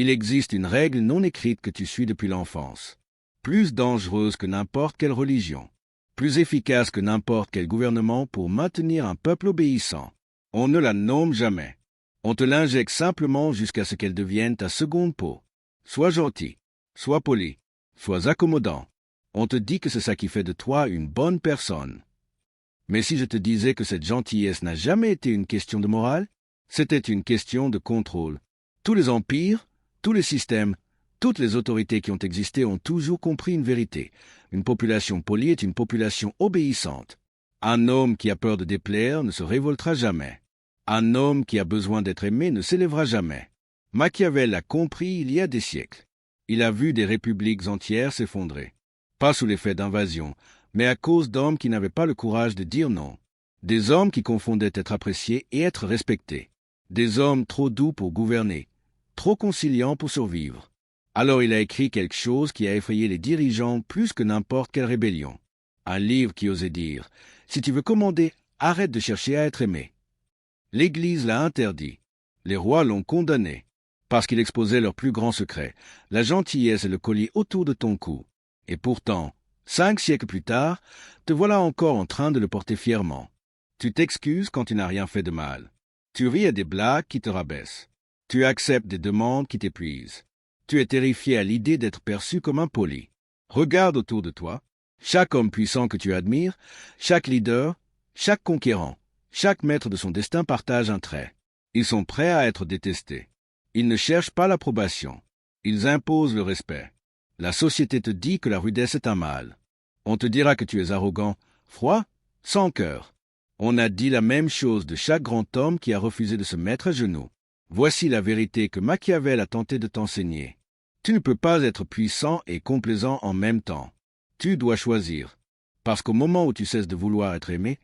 Il existe une règle non écrite que tu suis depuis l'enfance, plus dangereuse que n'importe quelle religion, plus efficace que n'importe quel gouvernement pour maintenir un peuple obéissant. On ne la nomme jamais. On te l'injecte simplement jusqu'à ce qu'elle devienne ta seconde peau. Sois gentil, sois poli, sois accommodant. On te dit que c'est ça qui fait de toi une bonne personne. Mais si je te disais que cette gentillesse n'a jamais été une question de morale, c'était une question de contrôle. Tous les empires, tous les systèmes, toutes les autorités qui ont existé ont toujours compris une vérité. Une population polie est une population obéissante. Un homme qui a peur de déplaire ne se révoltera jamais. Un homme qui a besoin d'être aimé ne s'élèvera jamais. Machiavel l'a compris il y a des siècles. Il a vu des républiques entières s'effondrer. Pas sous l'effet d'invasion, mais à cause d'hommes qui n'avaient pas le courage de dire non. Des hommes qui confondaient être appréciés et être respectés. Des hommes trop doux pour gouverner, trop conciliants pour survivre. Alors il a écrit quelque chose qui a effrayé les dirigeants plus que n'importe quelle rébellion. Un livre qui osait dire « Si tu veux commander, arrête de chercher à être aimé ». L'Église l'a interdit. Les rois l'ont condamné, parce qu'il exposait leurs plus grands secrets, la gentillesse et le collier autour de ton cou. Et pourtant, 5 siècles plus tard, te voilà encore en train de le porter fièrement. Tu t'excuses quand tu n'as rien fait de mal. Tu ris à des blagues qui te rabaissent. Tu acceptes des demandes qui t'épuisent. Tu es terrifié à l'idée d'être perçu comme impoli. Regarde autour de toi. Chaque homme puissant que tu admires, chaque leader, chaque conquérant, chaque maître de son destin partage un trait. Ils sont prêts à être détestés. Ils ne cherchent pas l'approbation. Ils imposent le respect. La société te dit que la rudesse est un mal. On te dira que tu es arrogant, froid, sans cœur. On a dit la même chose de chaque grand homme qui a refusé de se mettre à genoux. Voici la vérité que Machiavel a tenté de t'enseigner. Tu ne peux pas être puissant et complaisant en même temps. Tu dois choisir. Parce qu'au moment où tu cesses de vouloir être aimé,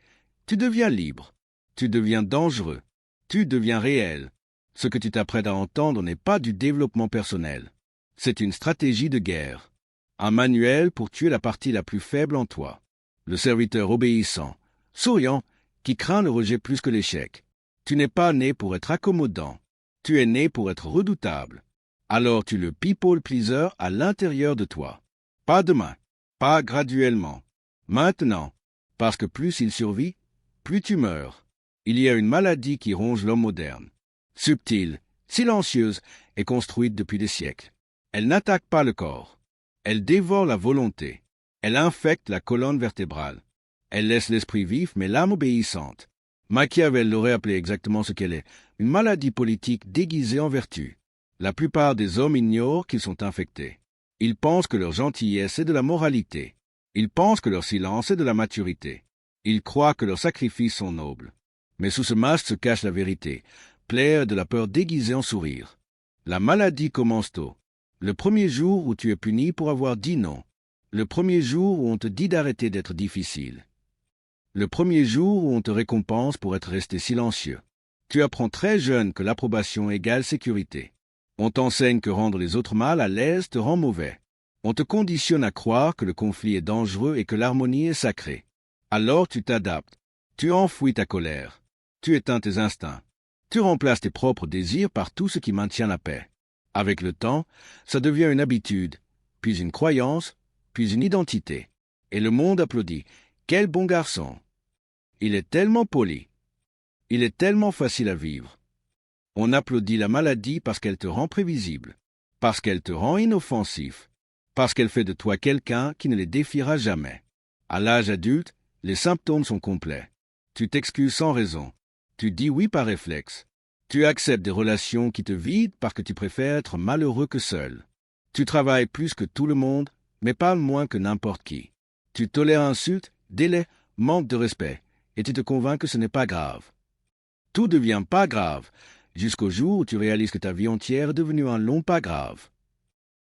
tu deviens libre. Tu deviens dangereux. Tu deviens réel. Ce que tu t'apprêtes à entendre n'est pas du développement personnel. C'est une stratégie de guerre. Un manuel pour tuer la partie la plus faible en toi. Le serviteur obéissant, souriant, qui craint le rejet plus que l'échec. Tu n'es pas né pour être accommodant. Tu es né pour être redoutable. Alors tu le people pleaser à l'intérieur de toi. Pas demain, pas graduellement. Maintenant, parce que plus il survit, plus tu meurs. Il y a une maladie qui ronge l'homme moderne. Subtile, silencieuse et construite depuis des siècles. Elle n'attaque pas le corps. Elle dévore la volonté. Elle infecte la colonne vertébrale. Elle laisse l'esprit vif mais l'âme obéissante. Machiavel l'aurait appelé exactement ce qu'elle est, une maladie politique déguisée en vertu. La plupart des hommes ignorent qu'ils sont infectés. Ils pensent que leur gentillesse est de la moralité. Ils pensent que leur silence est de la maturité. Ils croient que leurs sacrifices sont nobles. Mais sous ce masque se cache la vérité, plaire de la peur déguisée en sourire. La maladie commence tôt. Le premier jour où tu es puni pour avoir dit non. Le premier jour où on te dit d'arrêter d'être difficile. Le premier jour où on te récompense pour être resté silencieux. Tu apprends très jeune que l'approbation égale sécurité. On t'enseigne que rendre les autres mal à l'aise te rend mauvais. On te conditionne à croire que le conflit est dangereux et que l'harmonie est sacrée. Alors tu t'adaptes. Tu enfouis ta colère. Tu éteins tes instincts. Tu remplaces tes propres désirs par tout ce qui maintient la paix. Avec le temps, ça devient une habitude, puis une croyance, puis une identité. Et le monde applaudit. Quel bon garçon! Il est tellement poli. Il est tellement facile à vivre. On applaudit la maladie parce qu'elle te rend prévisible, parce qu'elle te rend inoffensif, parce qu'elle fait de toi quelqu'un qui ne les défiera jamais. À l'âge adulte, les symptômes sont complets. Tu t'excuses sans raison. Tu dis oui par réflexe. Tu acceptes des relations qui te vident parce que tu préfères être malheureux que seul. Tu travailles plus que tout le monde, mais parles moins que n'importe qui. Tu tolères insultes, délais, manque de respect, et tu te convaincs que ce n'est pas grave. Tout devient pas grave, jusqu'au jour où tu réalises que ta vie entière est devenue un long pas grave.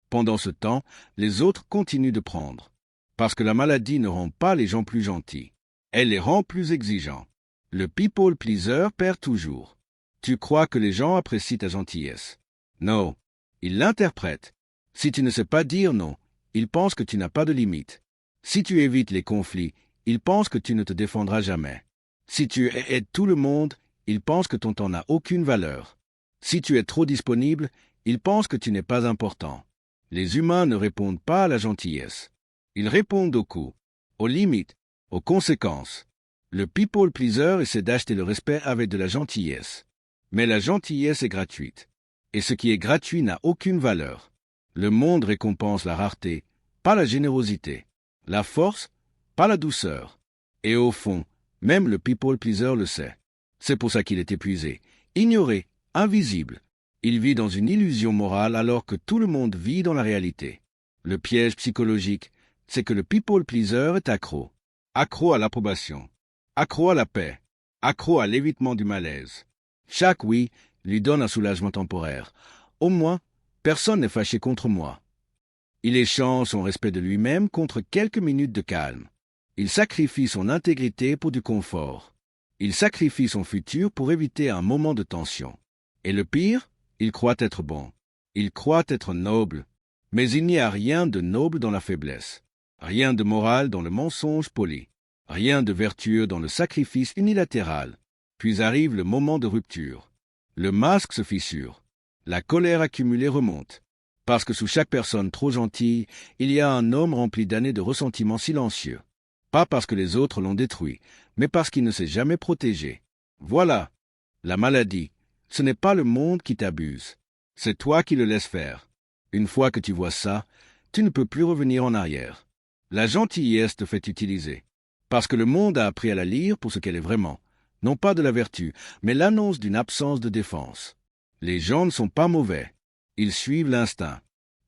Pendant ce temps, les autres continuent de prendre, parce que la maladie ne rend pas les gens plus gentils. Elle les rend plus exigeants. Le people pleaser perd toujours. Tu crois que les gens apprécient ta gentillesse. Non, ils l'interprètent. Si tu ne sais pas dire non, ils pensent que tu n'as pas de limite. Si tu évites les conflits, ils pensent que tu ne te défendras jamais. Si tu aides tout le monde, ils pensent que ton temps n'a aucune valeur. Si tu es trop disponible, Ils pensent que tu n'es pas important. Les humains ne répondent pas à la gentillesse. Ils répondent aux coups, aux limites, aux conséquences. Le people pleaser essaie d'acheter le respect avec de la gentillesse. Mais la gentillesse est gratuite. Et ce qui est gratuit n'a aucune valeur. Le monde récompense la rareté, pas la générosité. La force, pas la douceur. Et au fond, même le people pleaser le sait. C'est pour ça qu'il est épuisé, ignoré, invisible. Il vit dans une illusion morale alors que tout le monde vit dans la réalité. Le piège psychologique, c'est que le people pleaser est accro. Accro à l'approbation. Accro à la paix. Accro à l'évitement du malaise. Chaque oui lui donne un soulagement temporaire. Au moins, personne n'est fâché contre moi. Il échange son respect de lui-même contre quelques minutes de calme. Il sacrifie son intégrité pour du confort. Il sacrifie son futur pour éviter un moment de tension. Et le pire, il croit être bon. Il croit être noble. Mais il n'y a rien de noble dans la faiblesse. Rien de moral dans le mensonge poli. Rien de vertueux dans le sacrifice unilatéral. Puis arrive le moment de rupture. Le masque se fissure. La colère accumulée remonte. Parce que sous chaque personne trop gentille, il y a un homme rempli d'années de ressentiments silencieux. Pas parce que les autres l'ont détruit, mais parce qu'il ne s'est jamais protégé. Voilà. La maladie, ce n'est pas le monde qui t'abuse. C'est toi qui le laisses faire. Une fois que tu vois ça, tu ne peux plus revenir en arrière. La gentillesse te fait utiliser. Parce que le monde a appris à la lire pour ce qu'elle est vraiment. Non pas de la vertu, mais l'annonce d'une absence de défense. Les gens ne sont pas mauvais. Ils suivent l'instinct.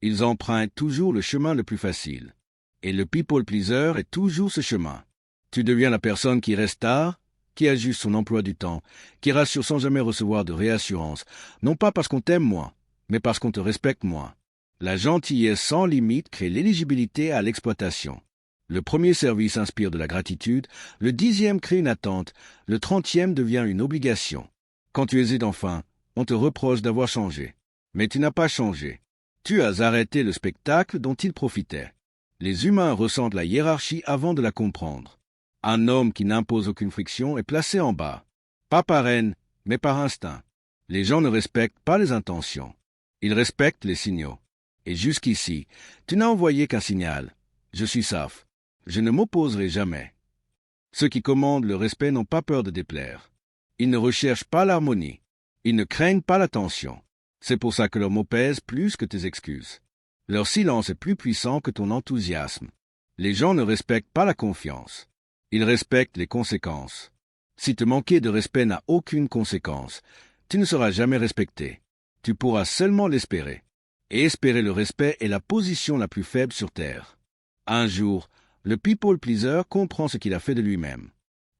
Ils empruntent toujours le chemin le plus facile. Et le people pleaser est toujours ce chemin. Tu deviens la personne qui reste tard, qui ajuste son emploi du temps, qui rassure sans jamais recevoir de réassurance, non pas parce qu'on t'aime moins, mais parce qu'on te respecte moins. La gentillesse sans limite crée l'éligibilité à l'exploitation. Le premier service inspire de la gratitude, le 10e crée une attente, le 30e devient une obligation. Quand tu hésites enfin, on te reproche d'avoir changé. Mais tu n'as pas changé. Tu as arrêté le spectacle dont ils profitaient. Les humains ressentent la hiérarchie avant de la comprendre. Un homme qui n'impose aucune friction est placé en bas. Pas par haine, mais par instinct. Les gens ne respectent pas les intentions. Ils respectent les signaux. Et jusqu'ici, tu n'as envoyé qu'un signal. Je suis Saf. Je ne m'opposerai jamais. Ceux qui commandent le respect n'ont pas peur de déplaire. Ils ne recherchent pas l'harmonie. Ils ne craignent pas la tension. C'est pour ça que leurs mots pèsent plus que tes excuses. Leur silence est plus puissant que ton enthousiasme. Les gens ne respectent pas la confiance. Ils respectent les conséquences. Si te manquer de respect n'a aucune conséquence, tu ne seras jamais respecté. Tu pourras seulement l'espérer. Et espérer le respect est la position la plus faible sur Terre. Un jour, le people pleaser comprend ce qu'il a fait de lui-même.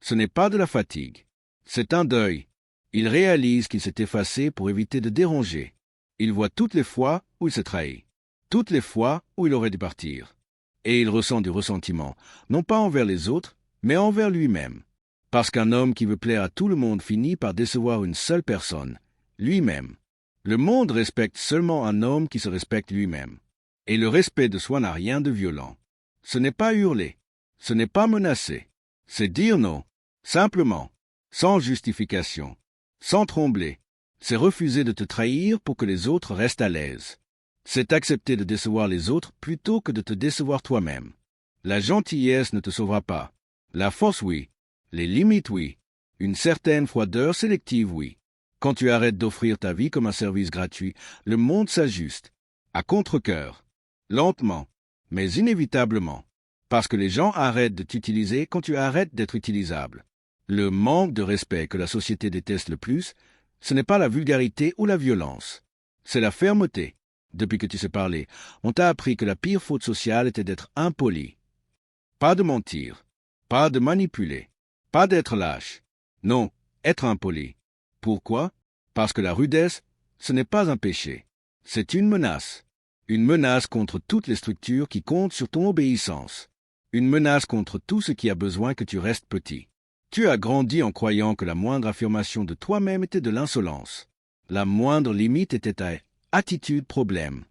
Ce n'est pas de la fatigue. C'est un deuil. Il réalise qu'il s'est effacé pour éviter de déranger. Il voit toutes les fois où il s'est trahi. Toutes les fois où il aurait dû partir. Et il ressent du ressentiment, non pas envers les autres, mais envers lui-même. Parce qu'un homme qui veut plaire à tout le monde finit par décevoir une seule personne, lui-même. Le monde respecte seulement un homme qui se respecte lui-même. Et le respect de soi n'a rien de violent. Ce n'est pas hurler, ce n'est pas menacer. C'est dire non, simplement, sans justification, sans trembler. C'est refuser de te trahir pour que les autres restent à l'aise. C'est accepter de décevoir les autres plutôt que de te décevoir toi-même. La gentillesse ne te sauvera pas. La force, oui. Les limites, oui. Une certaine froideur sélective, oui. Quand tu arrêtes d'offrir ta vie comme un service gratuit, le monde s'ajuste. À contre-cœur. Lentement. Mais inévitablement. Parce que les gens arrêtent de t'utiliser quand tu arrêtes d'être utilisable. Le manque de respect que la société déteste le plus, ce n'est pas la vulgarité ou la violence. C'est la fermeté. Depuis que tu sais parler, on t'a appris que la pire faute sociale était d'être impoli. Pas de mentir, pas de manipuler, pas d'être lâche. Non, être impoli. Pourquoi? Parce que la rudesse, ce n'est pas un péché. C'est une menace. Une menace contre toutes les structures qui comptent sur ton obéissance. Une menace contre tout ce qui a besoin que tu restes petit. Tu as grandi en croyant que la moindre affirmation de toi-même était de l'insolence. La moindre limite était ta attitude problème.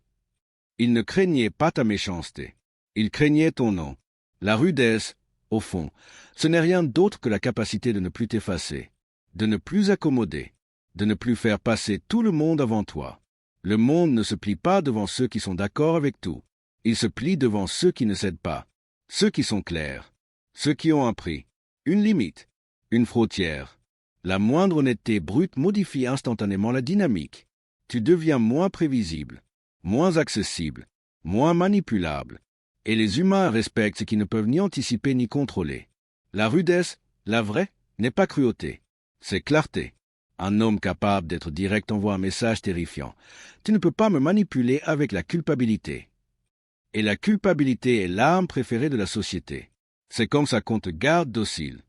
Il ne craignait pas ta méchanceté. Il craignait ton nom. La rudesse, au fond, ce n'est rien d'autre que la capacité de ne plus t'effacer, de ne plus accommoder, de ne plus faire passer tout le monde avant toi. Le monde ne se plie pas devant ceux qui sont d'accord avec tout. Il se plie devant ceux qui ne cèdent pas, ceux qui sont clairs, ceux qui ont un prix, une limite, une frontière. La moindre honnêteté brute modifie instantanément la dynamique. Tu deviens moins prévisible, moins accessible, moins manipulable. Et les humains respectent ce qu'ils ne peuvent ni anticiper ni contrôler. La rudesse, la vraie, n'est pas cruauté, c'est clarté. Un homme capable d'être direct envoie un message terrifiant. Tu ne peux pas me manipuler avec la culpabilité. Et la culpabilité est l'arme préférée de la société. C'est comme ça qu'on te garde docile.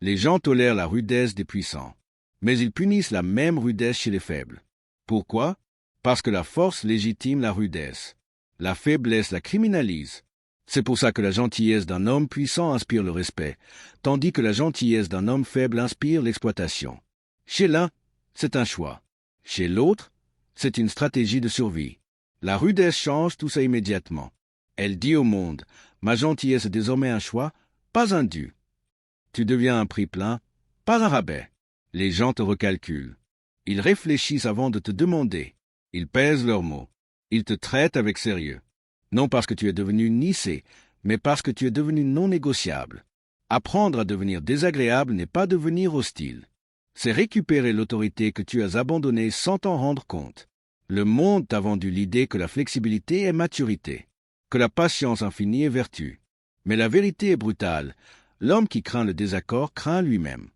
Les gens tolèrent la rudesse des puissants, mais ils punissent la même rudesse chez les faibles. Pourquoi? Parce que la force légitime la rudesse. La faiblesse la criminalise. C'est pour ça que la gentillesse d'un homme puissant inspire le respect, tandis que la gentillesse d'un homme faible inspire l'exploitation. Chez l'un, c'est un choix. Chez l'autre, c'est une stratégie de survie. La rudesse change tout ça immédiatement. Elle dit au monde, ma gentillesse est désormais un choix, pas un dû. Tu deviens un prix plein, pas un rabais. Les gens te recalculent. Ils réfléchissent avant de te demander. Ils pèsent leurs mots. Ils te traitent avec sérieux. Non parce que tu es devenu niais, mais parce que tu es devenu non négociable. Apprendre à devenir désagréable n'est pas devenir hostile. C'est récupérer l'autorité que tu as abandonnée sans t'en rendre compte. Le monde t'a vendu l'idée que la flexibilité est maturité, que la patience infinie est vertu. Mais la vérité est brutale. L'homme qui craint le désaccord craint lui-même.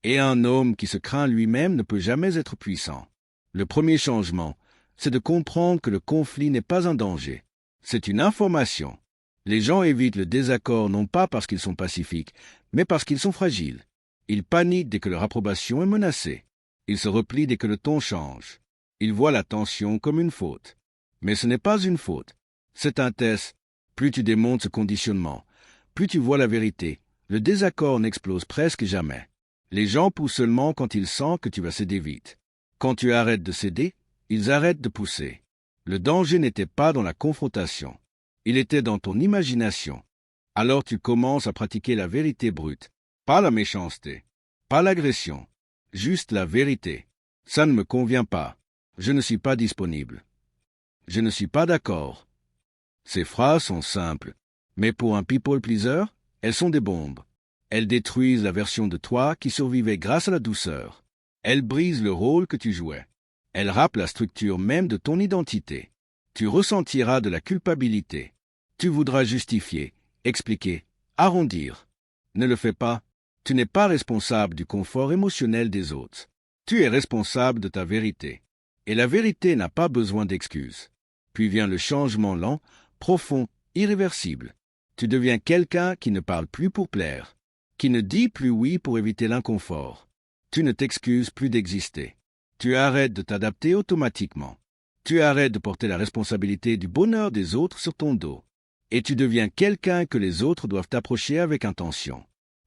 Et un homme qui se craint lui-même ne peut jamais être puissant. Le premier changement, c'est de comprendre que le conflit n'est pas un danger. C'est une information. Les gens évitent le désaccord non pas parce qu'ils sont pacifiques, mais parce qu'ils sont fragiles. Ils paniquent dès que leur approbation est menacée. Ils se replient dès que le ton change. Ils voient la tension comme une faute. Mais ce n'est pas une faute. C'est un test. Plus tu démontes ce conditionnement, plus tu vois la vérité. Le désaccord n'explose presque jamais. Les gens poussent seulement quand ils sentent que tu vas céder vite. Quand tu arrêtes de céder, ils arrêtent de pousser. Le danger n'était pas dans la confrontation. Il était dans ton imagination. Alors tu commences à pratiquer la vérité brute. Pas la méchanceté, pas l'agression, juste la vérité. Ça ne me convient pas. Je ne suis pas disponible. Je ne suis pas d'accord. Ces phrases sont simples, mais pour un people pleaser, elles sont des bombes. Elles détruisent la version de toi qui survivait grâce à la douceur. Elles brisent le rôle que tu jouais. Elles rappent la structure même de ton identité. Tu ressentiras de la culpabilité. Tu voudras justifier, expliquer, arrondir. Ne le fais pas. Tu n'es pas responsable du confort émotionnel des autres. Tu es responsable de ta vérité. Et la vérité n'a pas besoin d'excuses. Puis vient le changement lent, profond, irréversible. Tu deviens quelqu'un qui ne parle plus pour plaire, qui ne dit plus oui pour éviter l'inconfort. Tu ne t'excuses plus d'exister. Tu arrêtes de t'adapter automatiquement. Tu arrêtes de porter la responsabilité du bonheur des autres sur ton dos. Et tu deviens quelqu'un que les autres doivent approcher avec intention.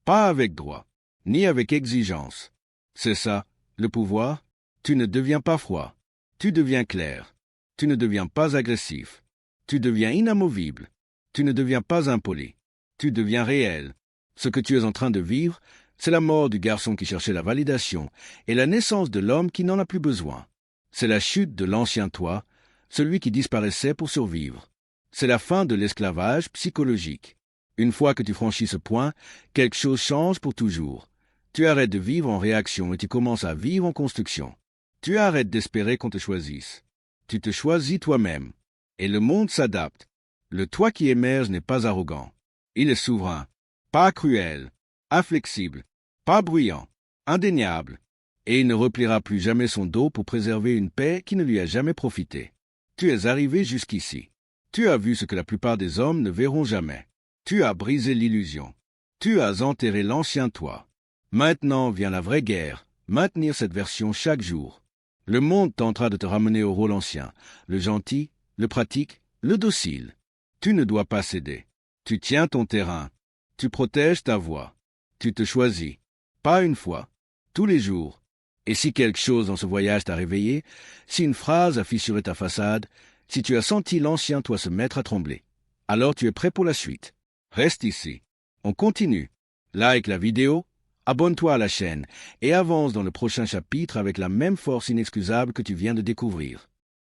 Pas avec droit, ni avec exigence. C'est ça, le pouvoir. Tu ne deviens pas froid. Tu deviens clair. Tu ne deviens pas agressif. Tu deviens inamovible. Tu ne deviens pas impoli. Tu deviens réel. Ce que tu es en train de vivre, c'est la mort du garçon qui cherchait la validation et la naissance de l'homme qui n'en a plus besoin. C'est la chute de l'ancien toi, celui qui disparaissait pour survivre. C'est la fin de l'esclavage psychologique. Une fois que tu franchis ce point, quelque chose change pour toujours. Tu arrêtes de vivre en réaction et tu commences à vivre en construction. Tu arrêtes d'espérer qu'on te choisisse. Tu te choisis toi-même. Et le monde s'adapte. Le toi qui émerge n'est pas arrogant. Il est souverain, pas cruel, inflexible, pas bruyant, indéniable. Et il ne repliera plus jamais son dos pour préserver une paix qui ne lui a jamais profité. Tu es arrivé jusqu'ici. Tu as vu ce que la plupart des hommes ne verront jamais. Tu as brisé l'illusion. Tu as enterré l'ancien toi. Maintenant vient la vraie guerre, maintenir cette version chaque jour. Le monde tentera de te ramener au rôle ancien, le gentil, le pratique, le docile. Tu ne dois pas céder. Tu tiens ton terrain. Tu protèges ta voix. Tu te choisis. Pas une fois. Tous les jours. Et si quelque chose dans ce voyage t'a réveillé, si une phrase a fissuré ta façade, si tu as senti l'ancien toi se mettre à trembler, alors tu es prêt pour la suite. Reste ici. On continue. Like la vidéo, abonne-toi à la chaîne et avance dans le prochain chapitre avec la même force inexcusable que tu viens de découvrir.